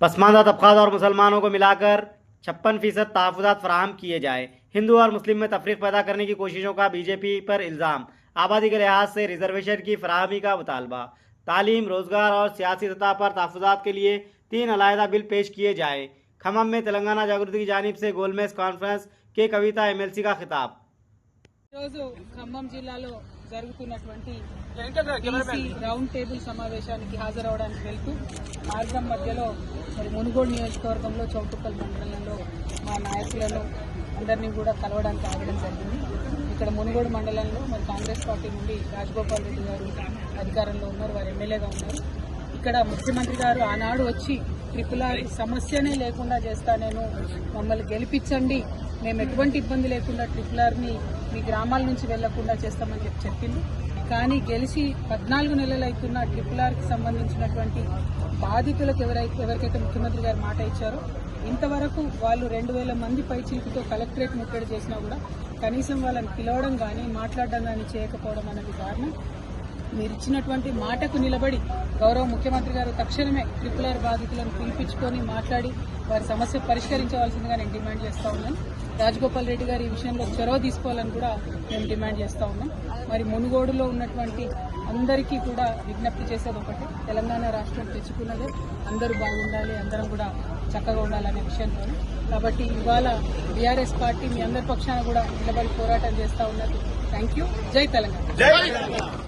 पसमानदा तबकात और मुसलमानों को मिलाकर 56% तहफ़्फ़ुज़ात फराहम किए जाए। हिंदू और मुस्लिम में तफरीक पैदा करने की कोशिशों का बीजेपी पर इल्ज़ाम। आबादी के लिहाज से रिजर्वेशन की फराहमी का मुतालबा। तालीम, रोजगार और सियासी सतह पर तहफ़्फ़ुज़ात के लिए 3 अलहदा बिल पेश किए जाए। खम्मम में तेलंगाना जागृति की जानिब से गोलमेज कॉन्फ्रेंस के कविता एमएलसी का खिताब। రోజు ఖమ్మం జిల్లాలో జరుగుతున్నటువంటి రౌండ్ టేబుల్ సమావేశానికి హాజరవడానికి వెళ్తూ మార్గం మధ్యలో మరి మునుగోడు నియోజకవర్గంలో చౌటుప్పల్ మండలంలో మా నాయకులను అందరినీ కూడా కలవడానికి ఆగడం జరిగింది. ఇక్కడ మునుగోడు మండలంలో మరి కాంగ్రెస్ పార్టీ నుండి రాజగోపాల్ రెడ్డి గారు అధికారంలో ఉన్నారు, వారు ఎమ్మెల్యేగా ఉన్నారు. ఇక్కడ ముఖ్యమంత్రి గారు ఆనాడు వచ్చి ట్రిపుల్ సమస్యనే లేకుండా చేస్తా, నేను మమ్మల్ని గెలిపించండి, మేము ఎటువంటి ఇబ్బంది లేకుండా ట్రిపుల్ మీ గ్రామాల నుంచి వెళ్లకుండా చేస్తామని చెప్పింది. కానీ గెలిచి 14 నెలలు అవుతున్న ట్రిపుల్ సంబంధించినటువంటి బాధితులకు ఎవరికైతే ముఖ్యమంత్రి గారు మాట ఇచ్చారో ఇంతవరకు వాళ్ళు 2000 మంది పైచిలుకుతో కలెక్టరేట్ ముట్టడి చేసినా కూడా కనీసం వాళ్ళని పిలవడం కానీ మాట్లాడడం కానీ చేయకపోవడం అనేది కారణం. మీరు ఇచ్చినటువంటి మాటకు నిలబడి గౌరవ ముఖ్యమంత్రి గారు తక్షణమే ట్రిపుల్ బాధితులను పిలిపించుకొని మాట్లాడి వారి సమస్య పరిష్కరించవలసిందిగా నేను డిమాండ్ చేస్తా ఉన్నాను. రాజగోపాల్ రెడ్డి గారు ఈ విషయంలో చొరవ తీసుకోవాలని కూడా మేము డిమాండ్ చేస్తా ఉన్నాం. మరి మునుగోడులో ఉన్నటువంటి అందరికీ కూడా విజ్ఞప్తి చేసేది ఒకటి, తెలంగాణ రాష్ట్రం తెచ్చుకున్నదే అందరూ బాగుండాలి, అందరం కూడా చక్కగా ఉండాలనే విషయంలో. కాబట్టి ఇవాళ బీఆర్ఎస్ పార్టీ మీ అందరి పక్షాన కూడా నిలబడి పోరాటం చేస్తా ఉన్నది. Thank you. జై తెలంగాణ.